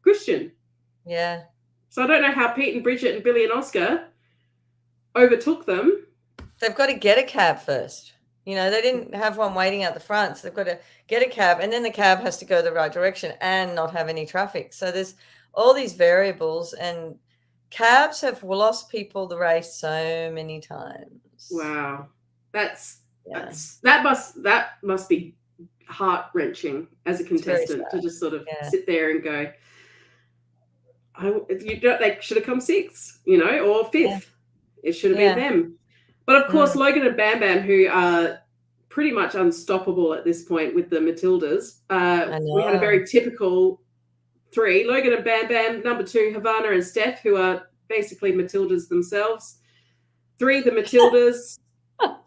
Christian. Yeah. So I don't know how Pete and Bridget and Billy and Oscar overtook them. They've got to get a cab first. You know, they didn't have one waiting out the front, so they've got to get a cab, and then the cab has to go the right direction and not have any traffic. So there's all these variables, and cabs have lost people the race so many times. Wow. That must be heart-wrenching as a contestant to just sort of sit there and go, they should have come 6th, or 5th. Yeah. It should have been them. But of course, Logan and Bam Bam, who are pretty much unstoppable at this point with the Matildas, we had a very typical 3. Logan and Bam Bam, number 2, Havana and Steph, who are basically Matildas themselves. 3, the Matildas.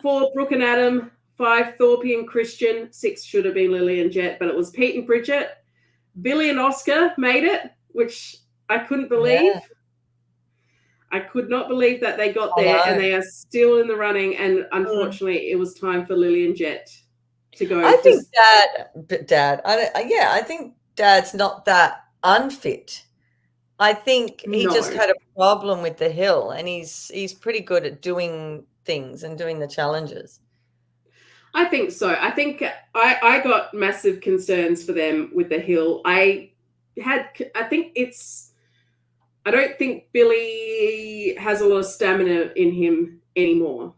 4, Brooke and Adam. 5, Thorpe and Christian. 6 should have been Lily and Jet, but it was Pete and Bridget. Billy and Oscar made it, which I couldn't believe. Yeah. I could not believe that they got there, and they are still in the running. And unfortunately, it was time for Lily and Jet to go. I think Dad. I think Dad's not that unfit. I think he just had a problem with the hill, and he's pretty good at doing things and doing the challenges. I think so. I think I got massive concerns for them with the hill. I don't think Billy has a lot of stamina in him anymore.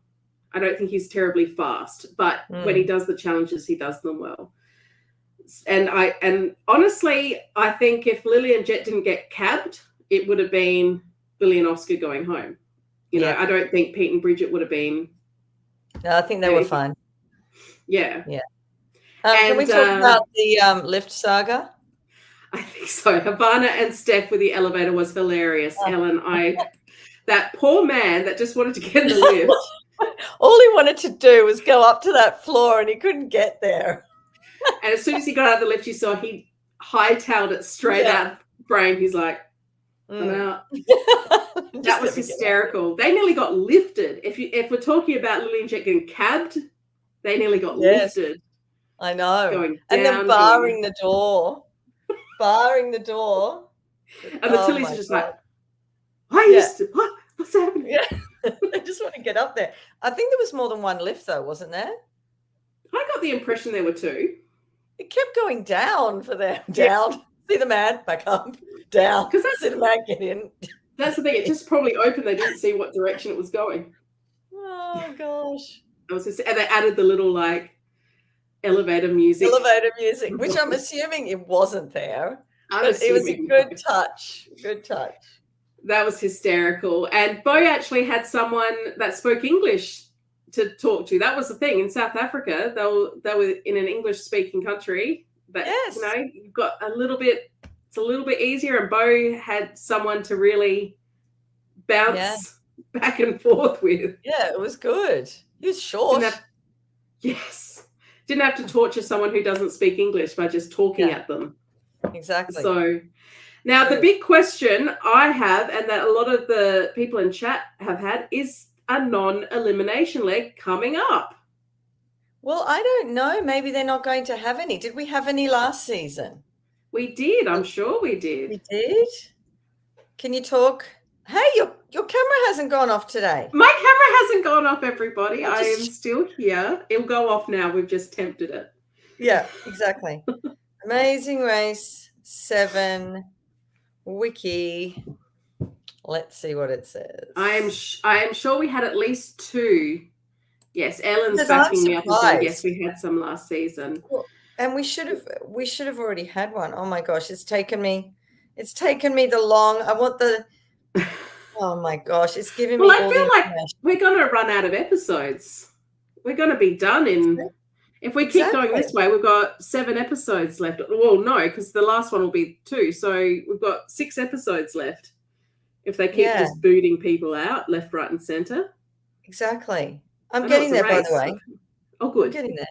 I don't think he's terribly fast, but when he does the challenges, he does them well. And honestly, I think if Lily and Jet didn't get cabbed, it would have been Billy and Oscar going home. I don't think Pete and Bridget would have been. No, I think they were fine. Yeah. Yeah. Can we talk about the lift saga? I think so. Havana and Steph with the elevator was hilarious. Helen, that poor man that just wanted to get in the lift. All he wanted to do was go up to that floor, and he couldn't get there. And as soon as he got out of the lift, you saw he hightailed it straight out of frame. He's like, I'm out. That was hysterical. They nearly got lifted. If we're talking about Lily and Jet getting cabbed, they nearly got lifted. I know. Going and then barring the door. And the Tillys are just like, what's happening? Yeah. They just want to get up there. I think there was more than one lift, though, wasn't there? I got the impression there were 2. It kept going down for them. Down. See the man, back up, down. Because see the man get in. That's the thing. It just probably opened. They didn't see what direction it was going. Oh, gosh. And they added the little, elevator music. Which I'm assuming it wasn't there. But it was a good touch. Good touch. That was hysterical. And Bo actually had someone that spoke English to talk to. That was the thing. In South Africa, they were in an English-speaking country. But, you've got it's a little bit easier. And Bo had someone to really bounce back and forth with. Yeah, it was good. He was short. Didn't have to torture someone who doesn't speak English by just talking at them. Exactly. So now the big question I have, and that a lot of the people in chat have had, is a non-elimination leg coming up. Well, I don't know. Maybe they're not going to have any. Did we have any last season? We did. I'm sure we did. We did? Can you talk? Hey, your camera hasn't gone off today. My camera hasn't gone off, everybody. I am still here. It'll go off now. We've just tempted it. Yeah, exactly. Amazing Race 7 wiki. Let's see what it says. I am sure we had at least 2. Yes, Ellen's backing me up. Yes, we had some last season. Well, and we should have already had one. Oh my gosh, it's taken me the long. I want the. Oh my gosh, it's giving me. Well, I feel like we're going to run out of episodes. We're going to be done in. If we keep going this way, we've got 7 episodes left. Well, no, because the last one will be 2, so we've got 6 episodes left. If they keep just booting people out left, right, and centre. Exactly. I'm I know getting it's a there, by the race. way. Oh, I'm good. getting there.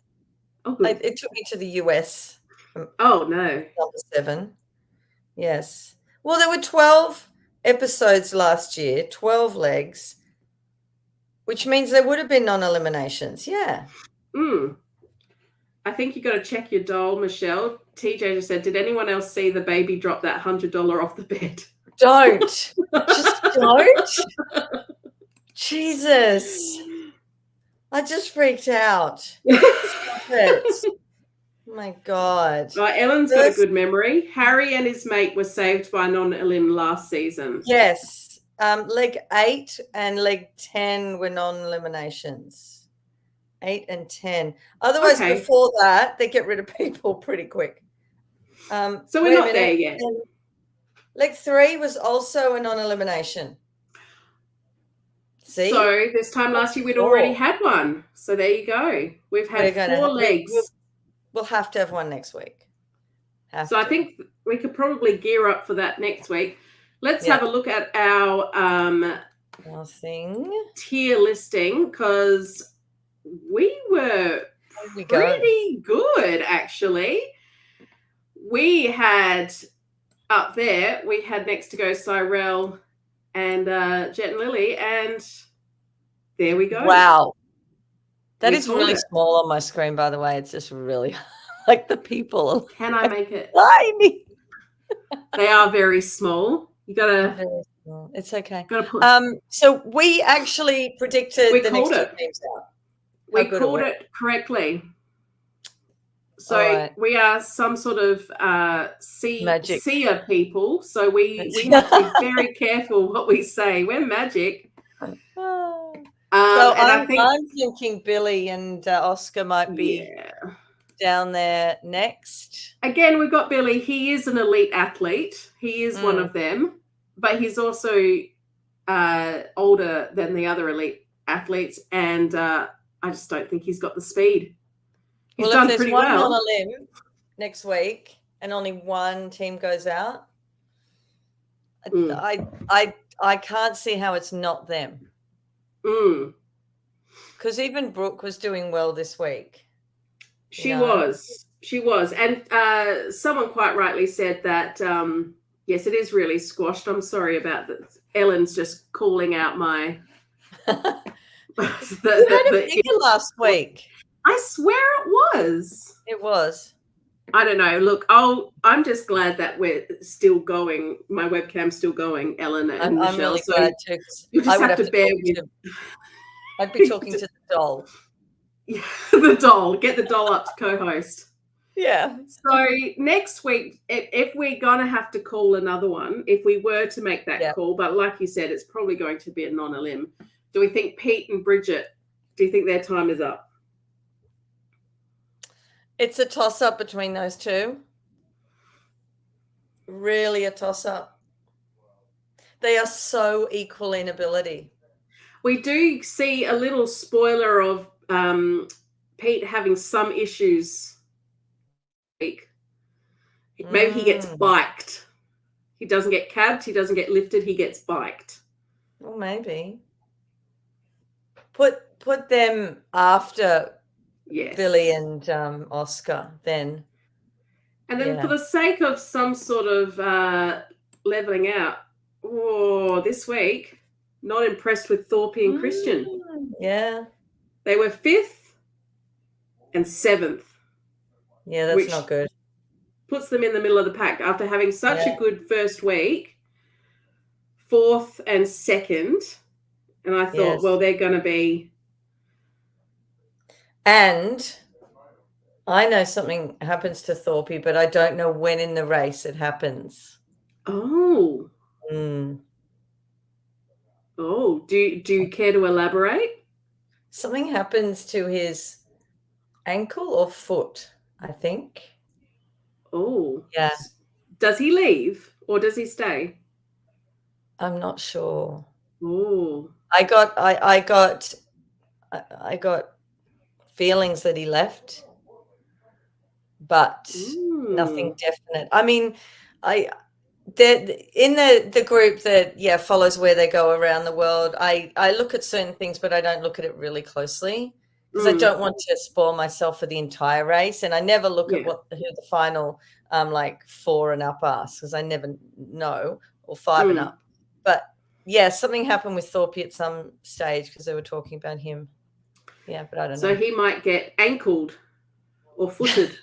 Oh, good. It took me to the US. Oh, no. Number 7. Yes. Well, there were 12 episodes last year, 12 legs, which means there would have been non-eliminations. Yeah. I think you got to check your doll, Michelle. TJ just said, did anyone else see the baby drop that $100 off the bed? Don't. Just don't. Jesus. I just freaked out. Stop it. Oh my God. Ellen's got a good memory. Harry and his mate were saved by non-elim last season. Yes. Leg 8 and leg 10 were non-eliminations. 8 and 10. Otherwise, before that, they get rid of people pretty quick. So we're not there yet. Leg 3 was also a non-elimination. See? So this time last year, we'd already had one. So there you go. We've had 4 legs. We'll have to have one next week. I think we could probably gear up for that next week. Let's have a look at our tier listing, because we were pretty good, actually. We had up there, we had next to go Cyrell and Jet and Lily, and there we go. Wow. That is really small on my screen, by the way. It's just really like the people. Can I make it tiny? They are very small. You gotta. It's okay. So we actually predicted the next 2 teams out. We called it correctly. So we are some sort of seer people. So we have to be very careful what we say. We're magic. So I'm thinking Billy and Oscar might be down there next. Again, we've got Billy. He is an elite athlete. He is one of them, but he's also older than the other elite athletes, and I just don't think he's got the speed. He's done pretty well. If there's one on a limb next week and only one team goes out, I can't see how it's not them. Because even Brooke was doing well this week. She was. And someone quite rightly said that, yes, it is really squashed. I'm sorry about that. Ellen's just calling out my... You had a figure last week. I swear it was. It was. I don't know. Look, I'm just glad that we're still going. My webcam's still going, Ellen and Michelle. I'm really glad too. You just have to bear with. I'd be talking to the doll. Yeah, the doll. Get the doll up to co-host. Yeah. So next week, if we're going to have to call another one, if we were to make that call, but like you said, it's probably going to be a non-elim. Do we think Pete and Bridget, do you think their time is up? It's a toss-up between those two. Really a toss-up. They are so equal in ability. We do see a little spoiler of Pete having some issues. Maybe he gets biked. He doesn't get cabbed. He doesn't get lifted. He gets biked. Well, maybe. Put them after Billy and Oscar then. And then for the sake of some sort of leveling out, this week, not impressed with Thorpe and Christian. Yeah. They were 5th and 7th. Yeah, that's not good. Puts them in the middle of the pack after having such a good first week. 4th and 2nd. And I thought, well, they're going to be... And I know something happens to Thorpe, but I don't know when in the race it happens. Oh. Oh, do you care to elaborate? Something happens to his ankle or foot, I think. Oh. Yeah. Does he leave or does he stay? I'm not sure. Oh. I got feelings that he left, but nothing definite. I mean, in the group that follows where they go around the world, I look at certain things, but I don't look at it really closely because I don't want to spoil myself for the entire race, and I never look at who the final like 4 and up are, because I never know, or 5 and up. But something happened with Thorpe at some stage because they were talking about him. Yeah, but I don't know. So he might get ankled or footed,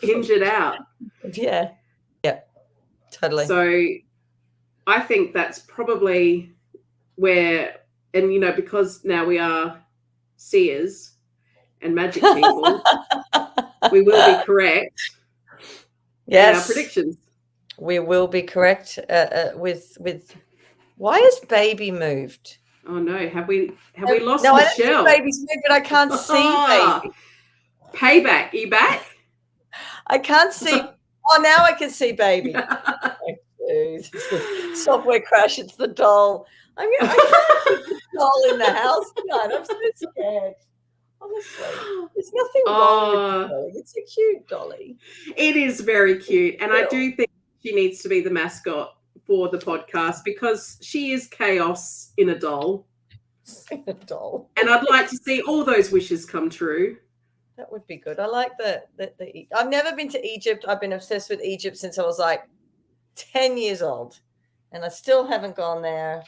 injured out. Yeah. Totally. So I think that's probably where, and because now we are seers and magic people, we will be correct. Yes. In our predictions. We will be correct with why has baby moved? Oh no, have we lost Michelle? I don't think baby's moved, but I can't see baby. Payback, you back? I can't see. Oh, now I can see baby. It's the software crash. It's the doll. I can't keep the doll in the house tonight. I'm so scared. Honestly, there's nothing wrong with the dolly. It's a cute dolly. It is very cute, and I do think she needs to be the mascot for the podcast because she is chaos in a doll. A doll. And I'd like to see all those wishes come true. That would be good. I like the I've never been to Egypt. I've been obsessed with Egypt since I was like 10 years old, and I still haven't gone there.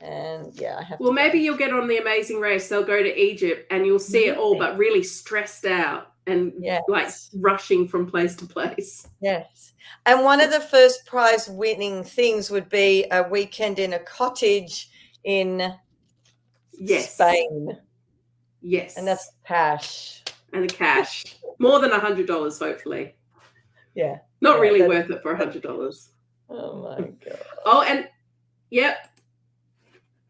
And I have. Well, maybe you'll get on the Amazing Race. They'll go to Egypt, and you'll see it all, but really stressed out and like rushing from place to place. Yes. And one of the first prize winning things would be a weekend in a cottage in Spain. Yes. And that's cash. And the cash. More than $100, hopefully. Yeah. Not really worth it for $100. Oh my God. Oh, and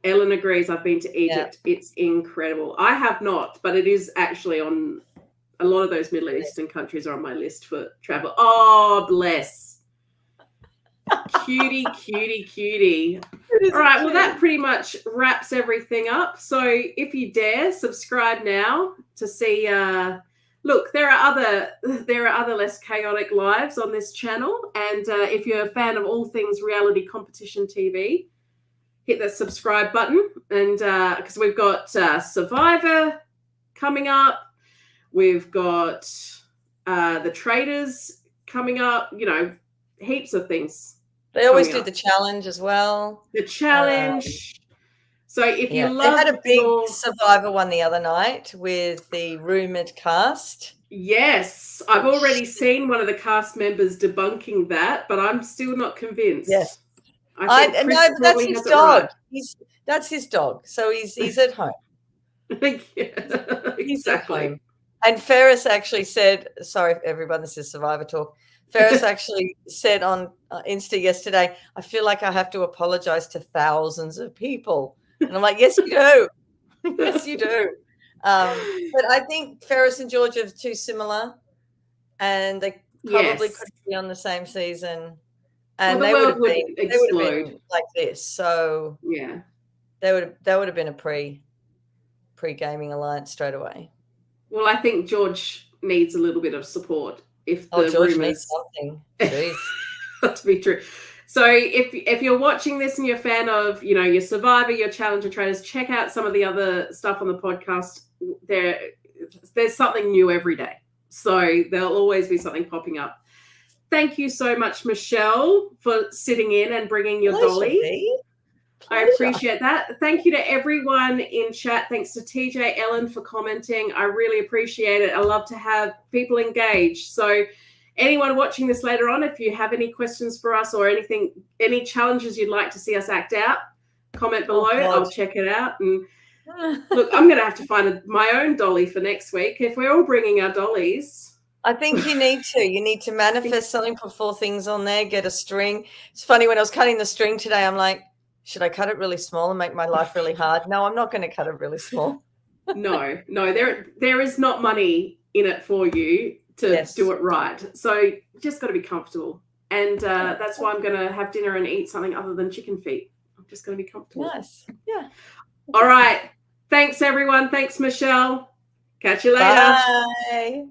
Ellen agrees. I've been to Egypt. It's incredible. I have not, but it is actually on a lot of those Middle Eastern countries are on my list for travel. Oh, bless. Cutie, cutie, cutie. All right. Well, that pretty much wraps everything up. So if you dare, subscribe now to see. Look, there are other less chaotic lives on this channel, and if you're a fan of all things reality competition TV, hit that subscribe button. And because we've got Survivor coming up, we've got the Traders coming up. Heaps of things. They always do the challenge as well. The challenge. So if you love, they had a big Survivor one the other night with the rumored cast. Yes, I've already seen one of the cast members debunking that, but I'm still not convinced. Yes, I think no, that's his dog. That's his dog. So he's at home. Exactly. And Ferris actually said, sorry, everyone, this is Survivor Talk. Ferris actually said on Insta yesterday, I feel like I have to apologize to thousands of people. And I'm like, yes, you do. Yes, you do. But I think Ferris and George are too similar, and they probably could be on the same season. And they would have been like this. So yeah, they would have been a pre-gaming alliance straight away. Well, I think George needs a little bit of support. If the George needs something to be true. So if you're watching this and you're a fan of your Survivor, your Challenger Traders, check out some of the other stuff on the podcast. There's something new every day, so there'll always be something popping up. Thank you so much, Michelle, for sitting in and bringing your dolly. I appreciate that. Thank you to everyone in chat. Thanks to TJ, Ellen for commenting. I really appreciate it. I love to have people engaged. So anyone watching this later on, if you have any questions for us or any challenges you'd like to see us act out, comment below. I'll check it out. And look, I'm going to have to find my own dolly for next week. If we're all bringing our dollies. I think you need to. You need to manifest something, put 4 things on there, get a string. It's funny, when I was cutting the string today, I'm like, should I cut it really small and make my life really hard? No, I'm not going to cut it really small. No, there is not money in it for you to do it right. So you just got to be comfortable. And that's why I'm going to have dinner and eat something other than chicken feet. I'm just going to be comfortable. Nice. Yeah. All right. Thanks, everyone. Thanks, Michelle. Catch you later. Bye.